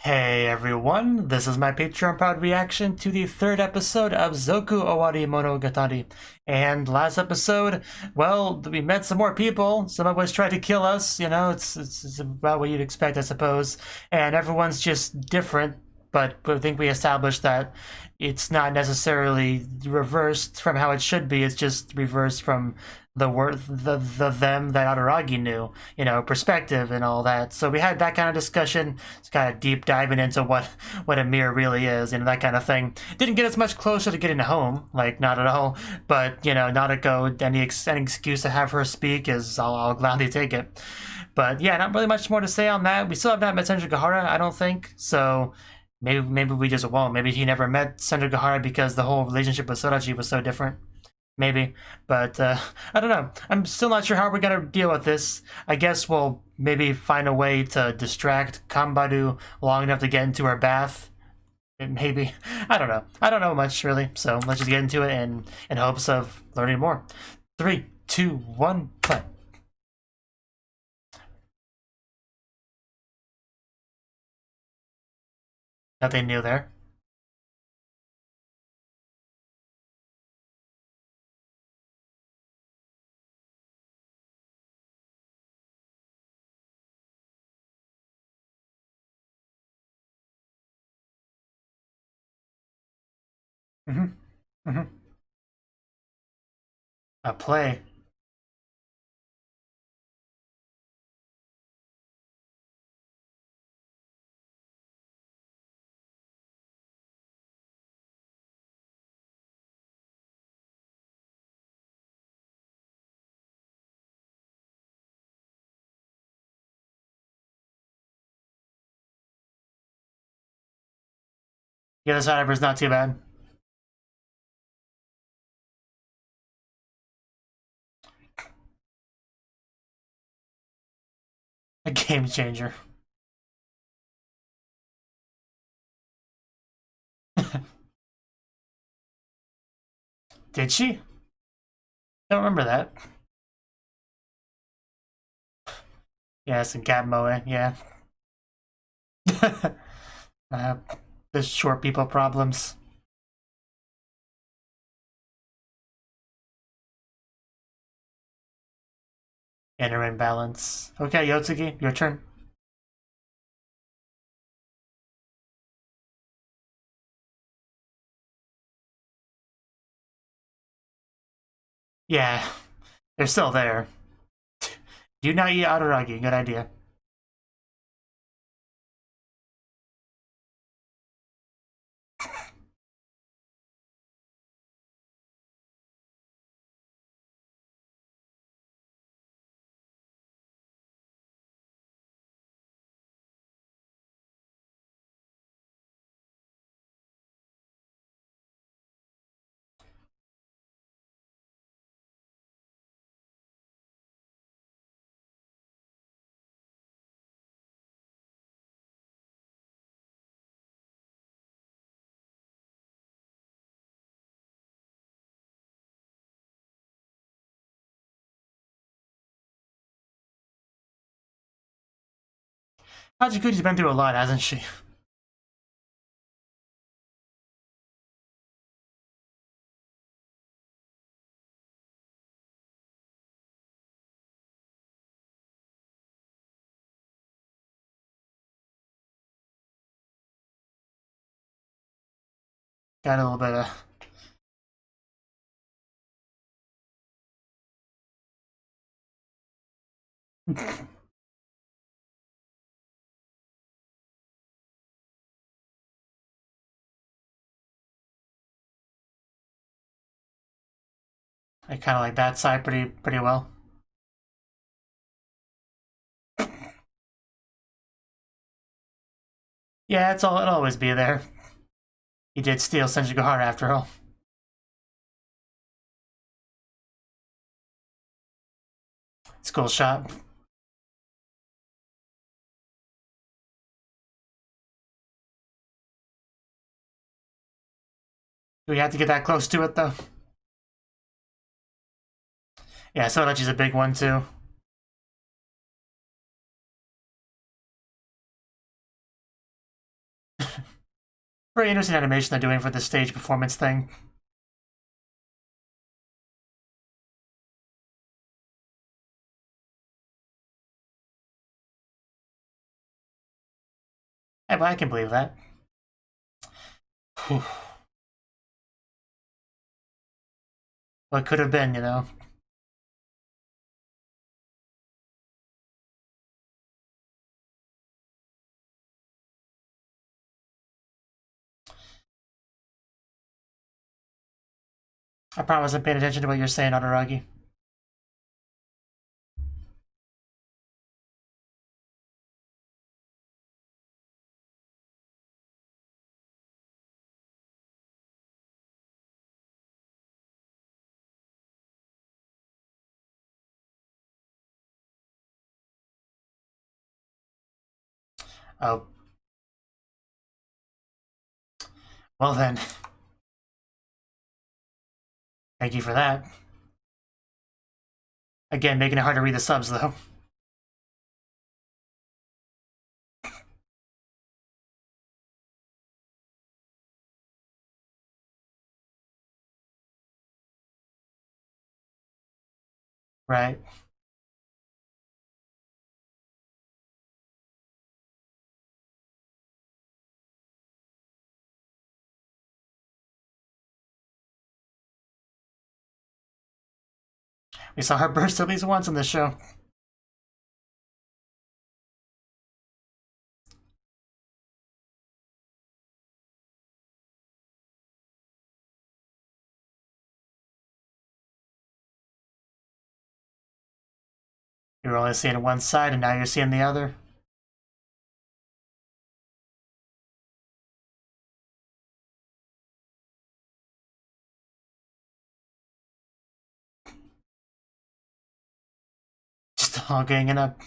Hey everyone, this is my Patreon proud reaction to the third episode of Zoku Owarimonogatari. And last episode, well, we met some more people. Some of which tried to kill us. You know, it's about what you'd expect, I suppose. And everyone's just different. But I think we established that it's not necessarily reversed from how it should be. It's just reversed from the them that Araragi knew, you know, perspective and all that. So we had that kind of discussion. It's kind of deep diving into what a mirror really is, you know, that kind of thing. Didn't get us much closer to getting home, like not at all. But you know, Nadeko, any excuse to have her speak is I'll gladly take it. But yeah, not really much more to say on that. We still have not met Senjugahara, I don't think. So maybe we just won't. Maybe he never met Senjugahara because the whole relationship with Sorachi was so different. Maybe, but I don't know. I'm still not sure how we're gonna deal with this. I guess we'll maybe find a way to distract Kambaru long enough to get into her bath. Maybe. I don't know. I don't know much really, so let's just get into it in hopes of learning more. 3, 2, 1, play. Nothing new there. Mm-hmm. Mm-hmm. A play. The other side of her is not too bad. A game changer. Did she? Don't remember that. Yeah, some cat moe, yeah. uh, the short people problems. Inner imbalance. Okay, Yotsugi, your turn. Yeah, they're still there. Do not eat Araragi, good idea. Hachikuji's been through a lot, hasn't she? Got a little bit of... I kind of like that side pretty well. Yeah, it'll always be there. He did steal Senjugahara after all. It's a cool shot. Do we have to get that close to it though? Yeah, Sodachi's a big one too. Very interesting animation they're doing for this stage performance thing. Yeah, but I can believe that. What could have been, you know? I probably wasn't paying attention to what you're saying, Araragi. Oh. Well then. Thank you for that. Again, making it hard to read the subs, though. Right. We saw her burst at least once in this show. You were only seeing one side, and now you're seeing the other. Just all ganging up.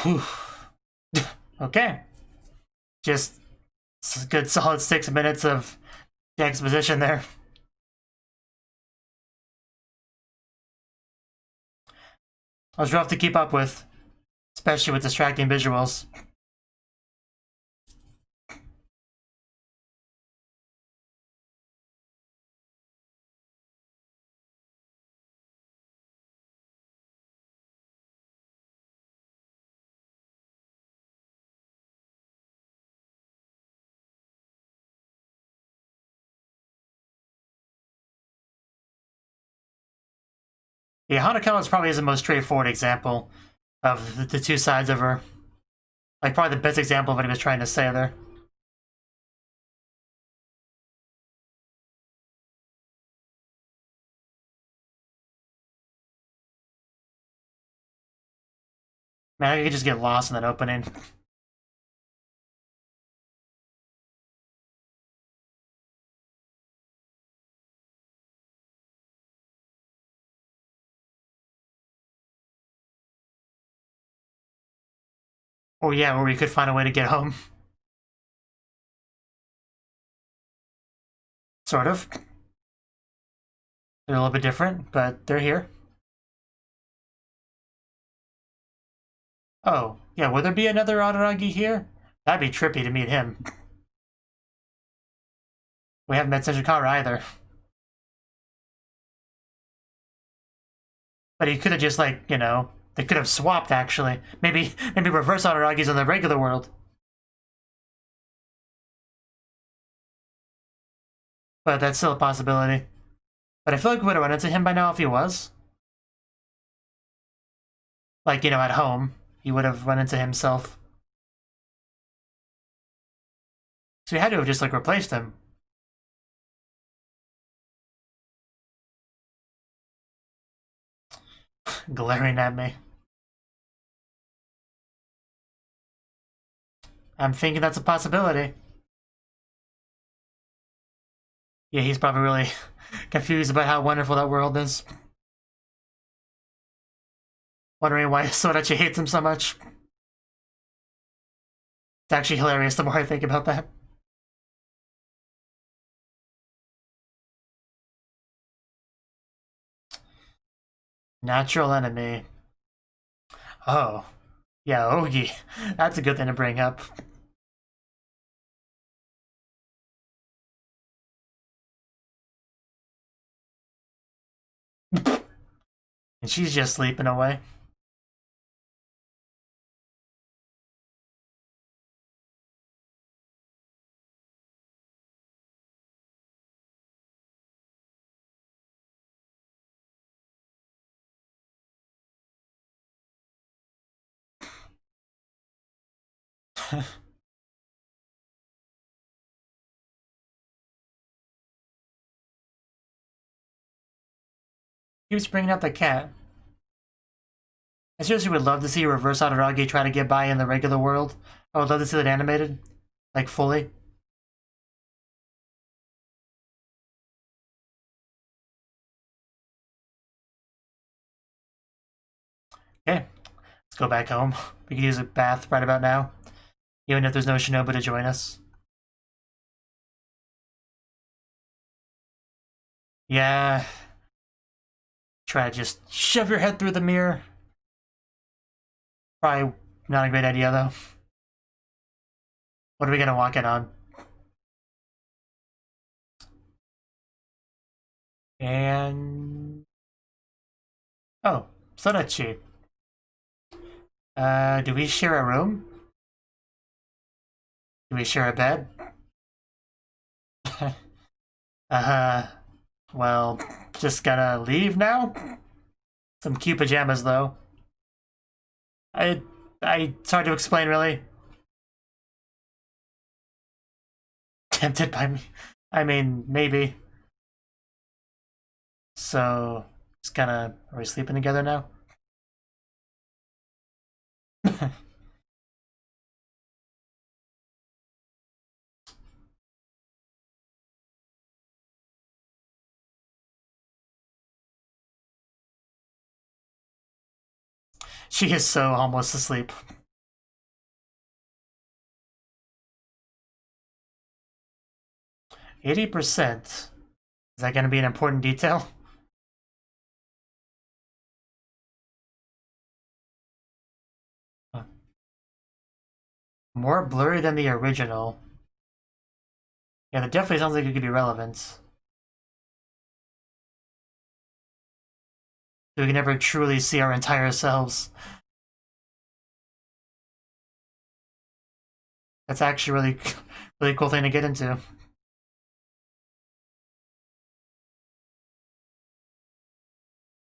Whew. Okay. Just a good solid 6 minutes of the exposition there. I was rough to keep up with, especially with distracting visuals. Yeah, Hanakawa probably is the most straightforward example of the two sides of her. Like, probably the best example of what he was trying to say there. Man, I could just get lost in that opening. Oh yeah, where we could find a way to get home. Sort of. They're a little bit different, but they're here. Oh, yeah, would there be another Araragi here? That'd be trippy to meet him. We haven't met Senjikara either. But he could have just, like, you know, they could have swapped, actually. Maybe reverse Araragi's in the regular world. But that's still a possibility. But I feel like we would have run into him by now if he was. Like, you know, at home. He would have run into himself. So we had to have just, like, replaced him. Glaring at me. I'm thinking that's a possibility. Yeah, he's probably really confused about how wonderful that world is. Wondering why Sodachi hates him so much. It's actually hilarious the more I think about that. Natural enemy. Oh. Yeah, Ogi. That's a good thing to bring up. And she's just sleeping away. Keeps bringing up the cat. I seriously would love to see Reverse Araragi try to get by in the regular world. I would love to see that animated. Like, fully. Okay, let's go back home. We can use a bath right about now. Even if there's no Shinobu to join us. Yeah. Try to just shove your head through the mirror. Probably not a great idea, though. What are we gonna walk in on? And... oh, Sodachi. Do we share a room? Do we share a bed? Well, just gonna leave now? Some cute pajamas, though. It's hard to explain, really. Tempted by me. I mean, maybe. So, just kinda, are we sleeping together now? She is so almost asleep. %. Is that going to be an important detail? More blurry than the original. Yeah, that definitely sounds like it could be relevant. So we can never truly see our entire selves. That's actually really, really cool thing to get into.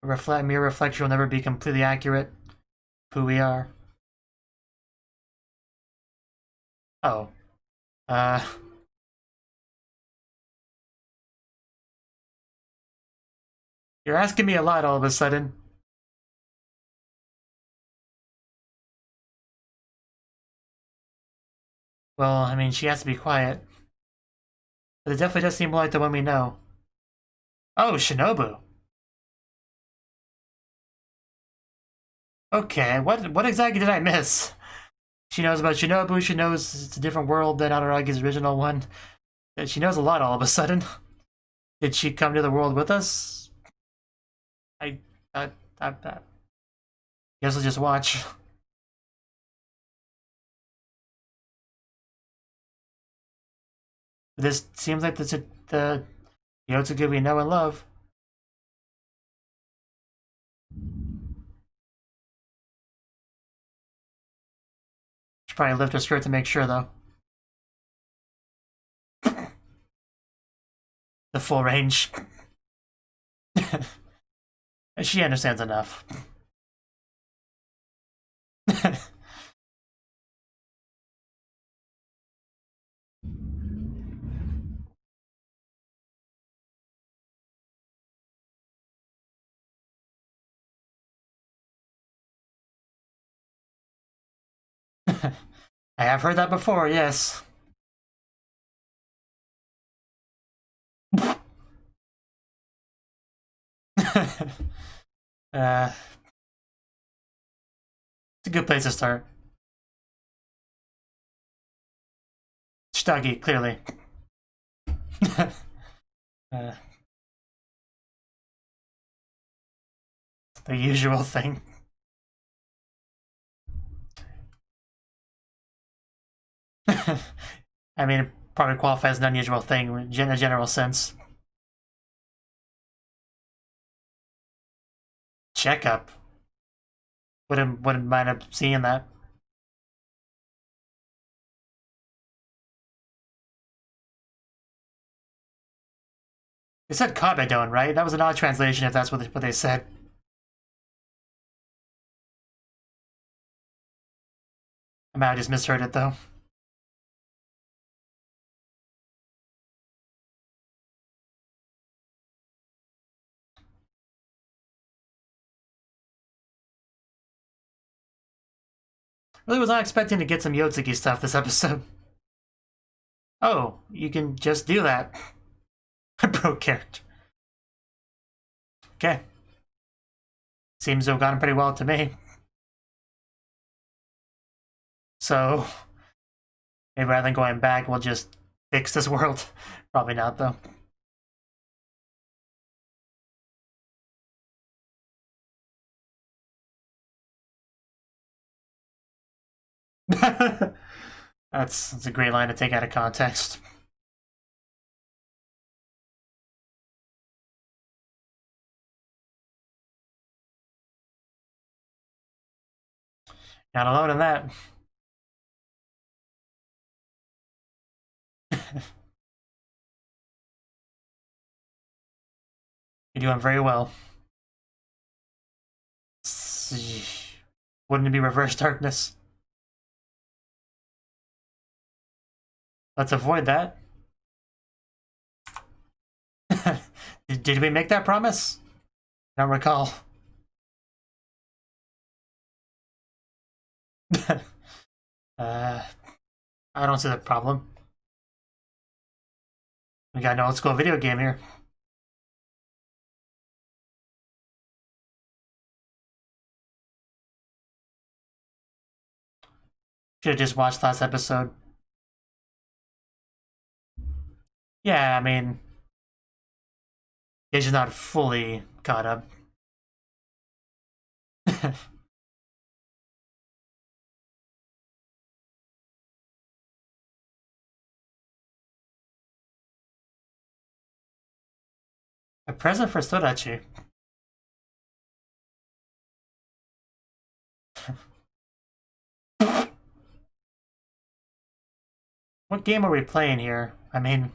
Mere reflection will never be completely accurate. Who we are. Oh. You're asking me a lot all of a sudden. Well, I mean, she has to be quiet. But it definitely does seem more like the one we know. Oh, Shinobu. Okay, what exactly did I miss? She knows about Shinobu, she knows it's a different world than Araragi's original one. She knows a lot all of a sudden. Did she come to the world with us? I guess we'll just watch. This seems like the Yotsugu we know and love. Should probably lift her skirt to make sure, though. The full range. She understands enough. I have heard that before, yes. It's a good place to start. Shitagi, clearly. The usual thing. I mean, it probably qualifies as an unusual thing in a general sense. Checkup. Wouldn't mind up seeing that. They said Kabedon, right? That was an odd translation if that's what they said. I might have just misheard it though. Really was not expecting to get some Yotsuki stuff this episode. Oh, you can just do that. Broke character. Okay. Seems to have gone pretty well to me. So, maybe rather than going back, we'll just fix this world. Probably not, though. That's a great line to take out of context. Not alone in that. You're doing very well. Wouldn't it be reverse darkness? Let's avoid that. Did we make that promise? I don't recall. I don't see the problem. We got an old school video game here. Should have just watched last episode. Yeah, I mean, it's just not fully caught up. A present for Sodachi. What game are we playing here? I mean,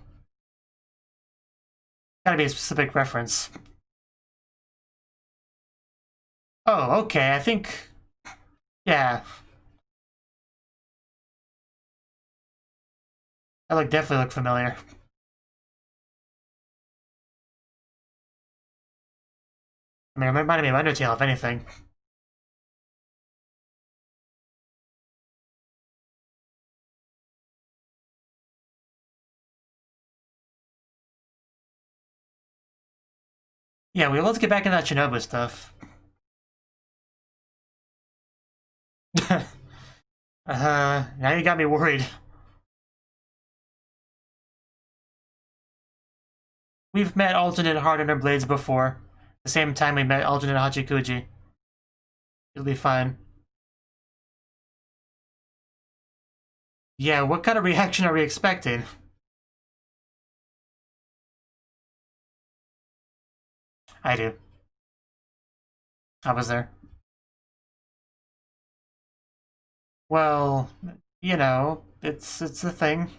gotta be a specific reference. Oh, okay, I think... Yeah. That definitely look familiar. I mean, it reminded me of Undertale, if anything. Yeah, well, let's get back in that Shinobu stuff. Now you got me worried. We've met alternate Hard Under Blades before. The same time we met alternate Hachikuji. It'll be fine. Yeah, what kind of reaction are we expecting? I do. I was there. Well, you know, it's a thing.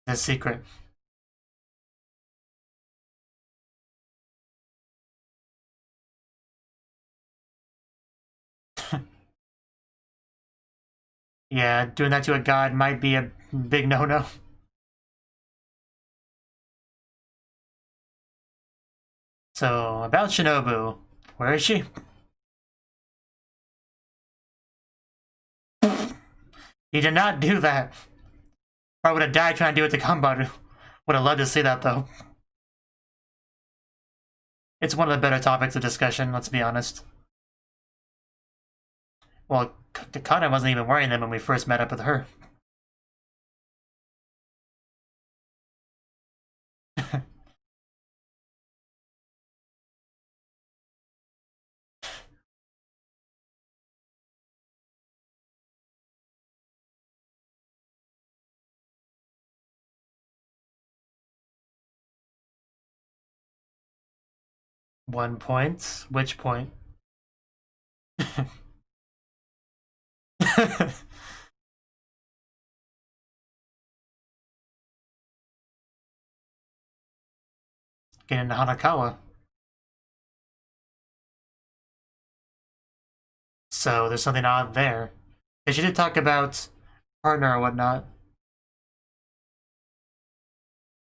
The secret. Yeah, doing that to a god might be a big no-no. So, about Shinobu. Where is she? He did not do that. Probably would have died trying to do it to Kambaru. Would have loved to see that, though. It's one of the better topics of discussion, let's be honest. Well, Kana wasn't even wearing them when we first met up with her. 1 point? Which point? Get into Hanakawa. So there's something odd there. And she did talk about partner or whatnot.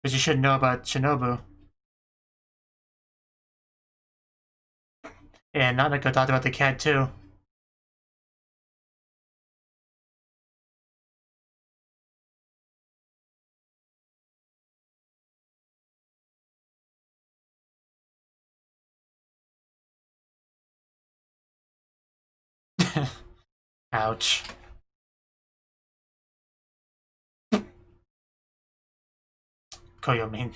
But you should know about Shinobu. And Nanako talked about the cat too. Ouch. Koyomin.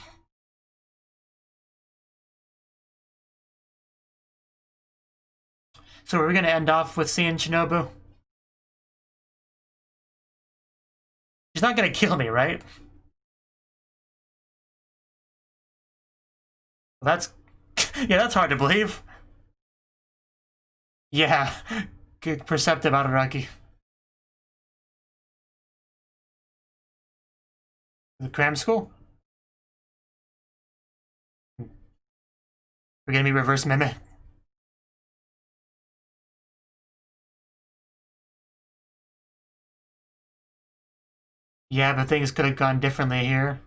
So are we gonna end off with seeing Shinobu? She's not gonna kill me, right? That's... yeah, that's hard to believe. Yeah. Good perceptive Araraki. The cram school? We're gonna be reverse meme. Yeah, but things could have gone differently here.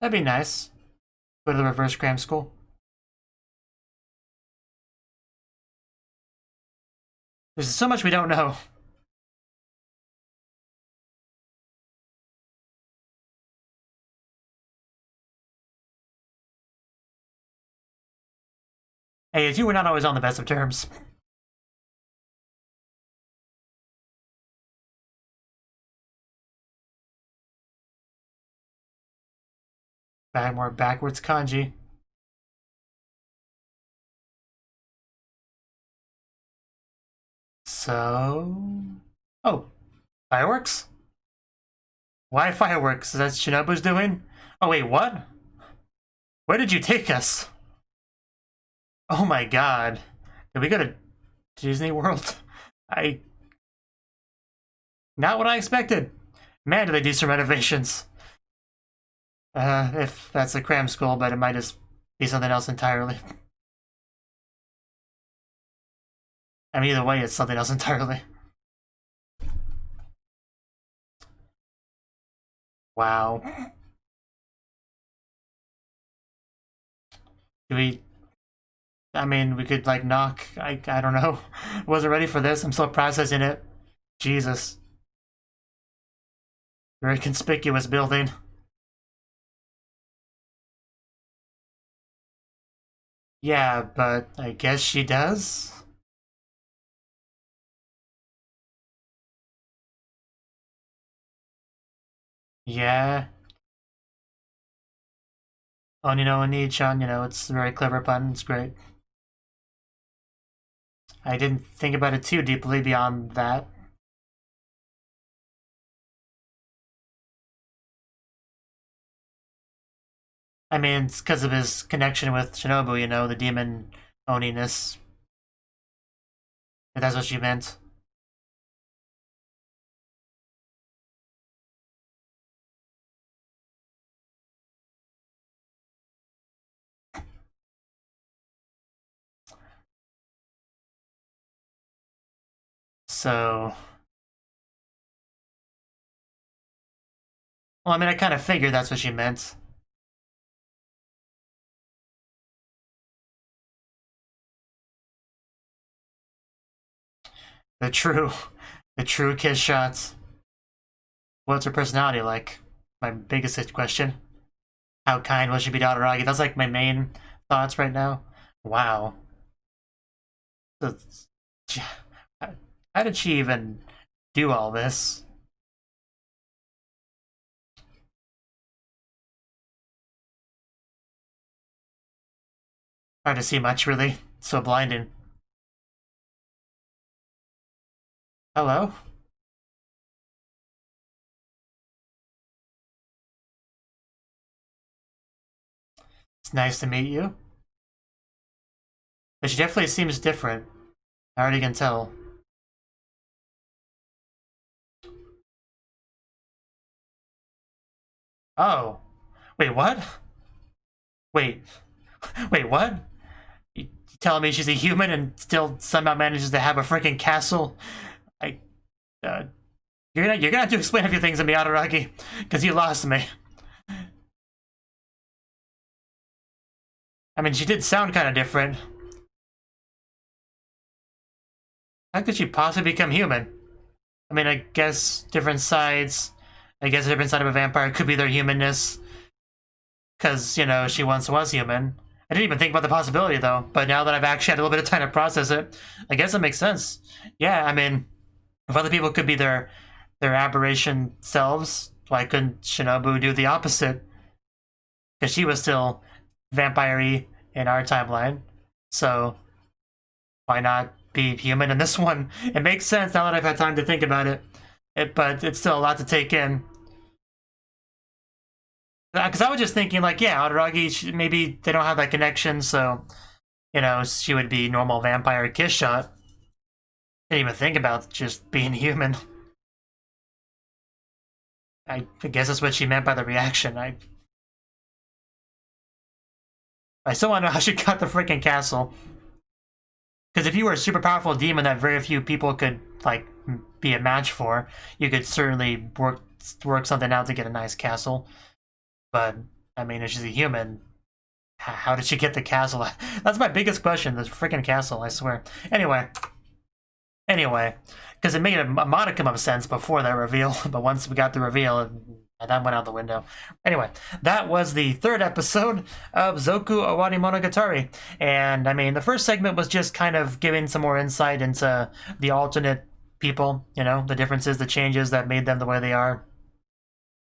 That'd be nice. Go to the reverse cram school. There's so much we don't know. Hey, you were not always on the best of terms. More backwards kanji. So... oh. Fireworks? Why fireworks? Is that Shinobu's doing? Oh wait, what? Where did you take us? Oh my god. Did we go to Disney World? Not what I expected. Man, do they do some renovations. If that's a cram school, but it might just be something else entirely. I mean, either way, it's something else entirely. Wow. Do we... I mean, we could, like, knock... I don't know. Wasn't ready for this. I'm still processing it. Jesus. Very conspicuous building. Yeah, but I guess she does? Yeah. Onino and Nichan, you know, it's a very clever pun. It's great. I didn't think about it too deeply beyond that. I mean, it's because of his connection with Shinobu, you know, the demon Oniness. If that's what you meant. So... well, I mean, I kind of figured that's what she meant. The true kiss shots. What's her personality like? My biggest question. How kind will she be to Araragi? That's like my main thoughts right now. Wow. How did she even do all this? Hard to see much, really. So blinding. Hello? It's nice to meet you. But she definitely seems different. I already can tell. Oh. Wait, what? Wait. Wait, what? You telling me she's a human and still somehow manages to have a freaking castle? You're gonna have to explain a few things to me, Araragi, because you lost me. I mean, she did sound kind of different. How could she possibly become human? I mean, I guess different sides. I guess a different side of a vampire could be their humanness. Because, you know, she once was human. I didn't even think about the possibility, though. But now that I've actually had a little bit of time to process it, I guess it makes sense. Yeah, I mean, if other people could be their aberration selves, why couldn't Shinobu do the opposite? Because she was still vampire-y in our timeline. So, why not be human in this one? It makes sense now that I've had time to think about it. But it's still a lot to take in. Because I was just thinking, like, yeah, Araragi, maybe they don't have that connection, so, you know, she would be normal vampire kiss shot. Didn't even think about just being human. I guess that's what she meant by the reaction. I still want to know how she got the freaking castle. Because if you were a super powerful demon that very few people could, like, be a match for, you could certainly work something out to get a nice castle. But, I mean, if she's a human, how did she get the castle? That's my biggest question, this freaking castle, I swear. Anyway, because it made a modicum of sense before that reveal, but once we got the reveal, that went out the window. Anyway, that was the third episode of Zoku Owarimonogatari. And, I mean, the first segment was just kind of giving some more insight into the alternate people, you know, the differences, the changes that made them the way they are.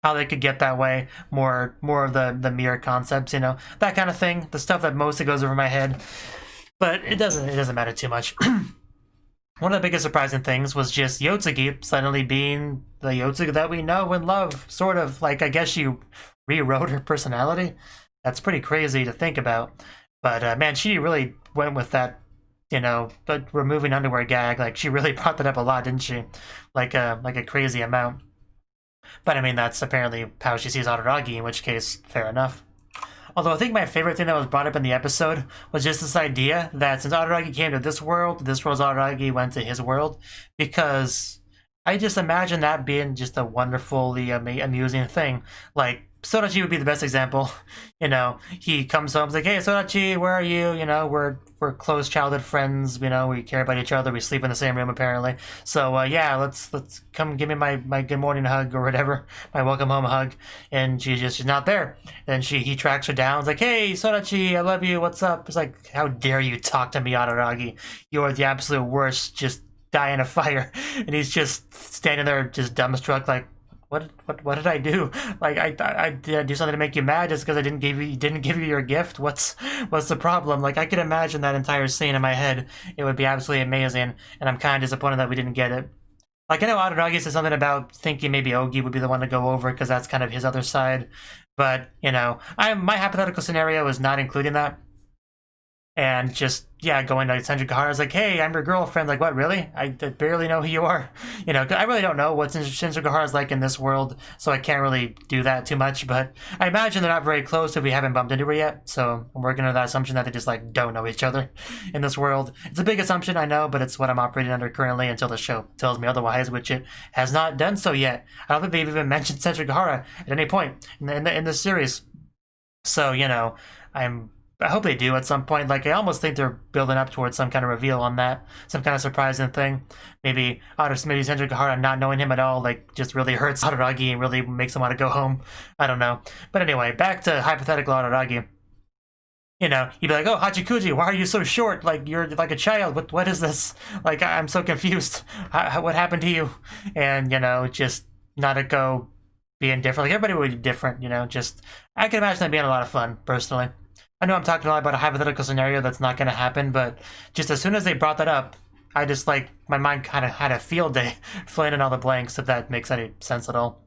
How they could get that way, more of the mirror concepts, you know, that kind of thing. The stuff that mostly goes over my head, but it doesn't matter too much. One of the biggest surprising things was just Yotsugi suddenly being the Yotsugi that we know and love, sort of. Like, I guess she rewrote her personality. That's pretty crazy to think about. But man, she really went with that, you know, the removing underwear gag. Like, she really brought that up a lot, didn't she? Like a crazy amount. But I mean, that's apparently how she sees Araragi, in which case, fair enough. Although I think my favorite thing that was brought up in the episode was just this idea that since Araragi came to this world's Araragi went to his world, because I just imagine that being just a wonderfully amusing thing. Like, Sodachi would be the best example. You know, he comes home, he's like, hey, Sodachi, where are you? You know, we're close childhood friends, you know, we care about each other, we sleep in the same room apparently. So yeah, let's come give me my good morning hug or whatever, my welcome home hug. And she's not there. Then he tracks her down, it's like, hey, Sodachi, I love you, what's up? It's like, how dare you talk to me, Araragi? You're the absolute worst, just die in a fire. And he's just standing there, just dumbstruck, like, what did I do? Like, I did I do something to make you mad just because I didn't give you your gift? What's the problem? Like, I could imagine that entire scene in my head. It would be absolutely amazing, and I'm kind of disappointed that we didn't get it. Like, I know Araragi said something about thinking maybe Ogi would be the one to go over because that's kind of his other side, but you know, my hypothetical scenario is not including that. And just, yeah, going to Shinjuku like, hey, I'm your girlfriend. Like, what, really? I barely know who you are. You know, I really don't know what Shinjuku like in this world, so I can't really do that too much. But I imagine they're not very close if we haven't bumped into her yet. So I'm working on that assumption that they just, like, don't know each other in this world. It's a big assumption, I know, but it's what I'm operating under currently until the show tells me otherwise, which it has not done so yet. I don't think they've even mentioned Shinjuku at any point in this series. So, you know, I hope they do at some point. Like, I almost think they're building up towards some kind of reveal on that, some kind of surprising thing. Maybe Shinjuku not knowing him at all, like, just really hurts Araragi and really makes him want to go home. I don't know. But anyway, back to hypothetical Araragi. You know, he'd be like, oh, Hachikuji, why are you so short? Like, you're like a child. What is this? Like, I'm so confused. What happened to you? And, you know, just Nadeko being different. Like, everybody would be different, you know, just, I can imagine that being a lot of fun, personally. I know I'm talking a lot about a hypothetical scenario that's not going to happen, but just as soon as they brought that up, I just, like, my mind kind of had a field day filling in all the blanks, if that makes any sense at all.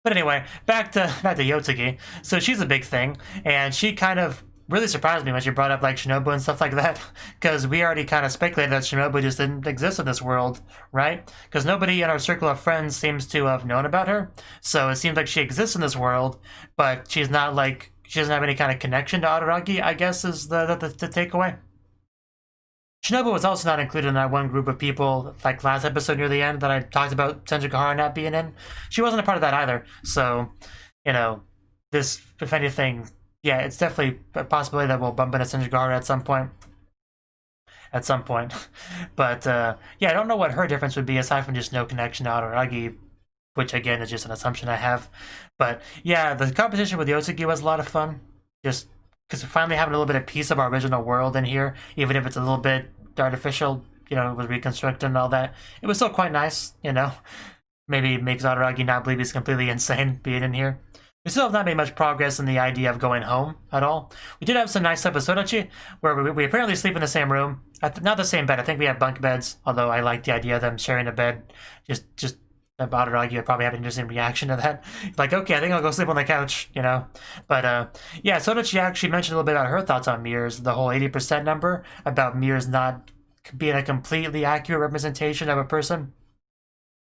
But anyway, back to Yotsuki. So she's a big thing, and she kind of really surprised me when she brought up like Shinobu and stuff like that, because we already kind of speculated that Shinobu just didn't exist in this world, right? Because nobody in our circle of friends seems to have known about her, so it seems like she exists in this world, but she's not like, she doesn't have any kind of connection to Araragi, I guess is the takeaway. Shinobu was also not included in that one group of people, like last episode near the end that I talked about Senjukahara not being in. She wasn't a part of that either, so, you know, this, if anything, yeah, it's definitely a possibility that we'll bump into Senjukahara at some point. But, yeah, I don't know what her difference would be aside from just no connection to Araragi, which, again, is just an assumption I have. But, yeah, the competition with Yotsuki was a lot of fun. Just because we finally have a little bit of piece of our original world in here, even if it's a little bit artificial, you know, with reconstructed and all that. It was still quite nice, you know. Maybe makes Araragi not believe he's completely insane being in here. We still have not made much progress in the idea of going home at all. We did have some nice episodachi, where we apparently sleep in the same room. Not the same bed, I think we have bunk beds, although I like the idea of them sharing a bed. Just Araragi would probably have an interesting reaction to that. Like, okay, I think I'll go sleep on the couch, you know? But, yeah, Sodachi actually mentioned a little bit about her thoughts on mirrors, the whole 80% number, about mirrors not being a completely accurate representation of a person.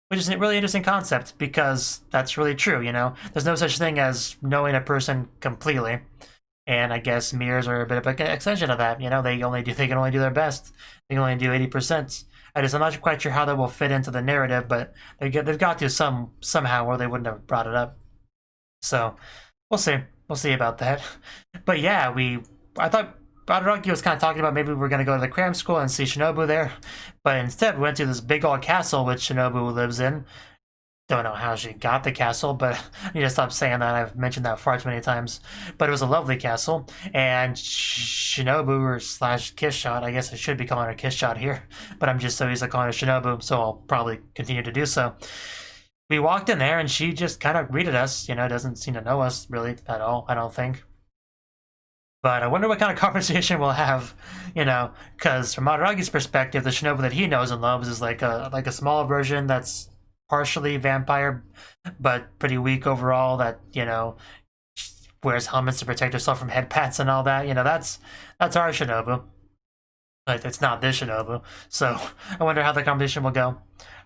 Which is a really interesting concept, because that's really true, you know? There's no such thing as knowing a person completely. And I guess mirrors are a bit of an extension of that, you know? They can only do their best. They can only do 80%. I'm not quite sure how that will fit into the narrative, but they've got to somehow, or they wouldn't have brought it up. So we'll see. We'll see about that. But yeah, I thought Araragi was kind of talking about maybe we're going to go to the cram school and see Shinobu there, but instead we went to this big old castle which Shinobu lives in. Don't know how she got the castle, but I need to stop saying that. I've mentioned that far too many times. But it was a lovely castle, and Shinobu, or slash Kiss Shot, I guess I should be calling her Kiss Shot here, but I'm just so used to calling her Shinobu, so I'll probably continue to do so. We walked in there, and she just kind of greeted us, you know, doesn't seem to know us really at all, I don't think. But I wonder what kind of conversation we'll have, you know, because from Araragi's perspective, the Shinobu that he knows and loves is like a small version that's partially vampire, but pretty weak overall, that, you know, wears helmets to protect herself from head pats and all that. You know, that's our Shinobu. But it's not this Shinobu. So I wonder how the conversation will go.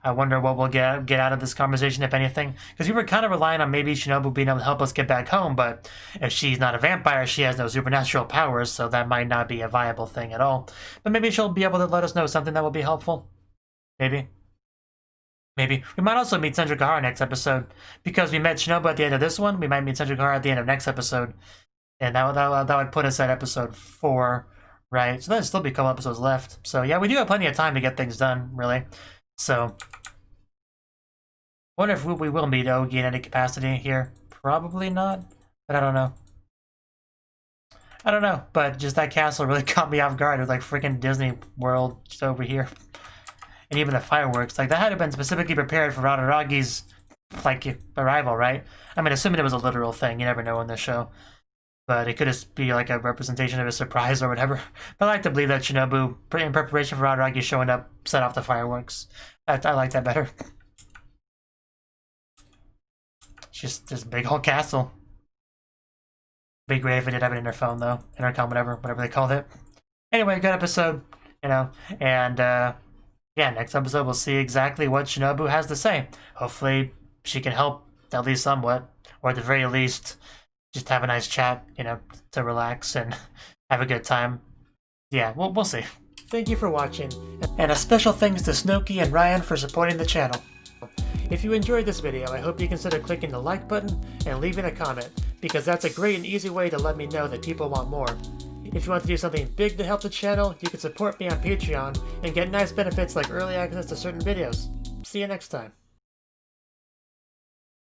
I wonder what we'll get out of this conversation, if anything. Because we were kind of relying on maybe Shinobu being able to help us get back home, but if she's not a vampire, she has no supernatural powers, so that might not be a viable thing at all. But maybe she'll be able to let us know something that will be helpful. Maybe. Maybe. We might also meet Senjukahara next episode. Because we met Shinobu at the end of this one, we might meet Senjukahara at the end of next episode. And that would put us at episode 4, right? So there'll still be a couple episodes left. So yeah, we do have plenty of time to get things done, really. So, I wonder if we will meet Ogi in any capacity here. Probably not, but I don't know. I don't know, but just that castle really caught me off guard. It was like freaking Disney World just over here. And even the fireworks, like that had to have been specifically prepared for Araragi's like arrival, right? I mean, assuming it was a literal thing, you never know in this show. But it could just be like a representation of a surprise or whatever. But I like to believe that Shinobu, in preparation for Araragi showing up, set off the fireworks. I like that better. It's just this big old castle. Be great if they did have it in their phone, though. Intercom, whatever they called it. Anyway, good episode, you know. And, yeah, next episode we'll see exactly what Shinobu has to say. Hopefully she can help, at least somewhat. Or at the very least, just have a nice chat, you know, to relax and have a good time. Yeah, we'll see. Thank you for watching, and a special thanks to Cnouki and Ryan for supporting the channel. If you enjoyed this video, I hope you consider clicking the like button and leaving a comment, because that's a great and easy way to let me know that people want more. If you want to do something big to help the channel, you can support me on Patreon and get nice benefits like early access to certain videos. See you next time.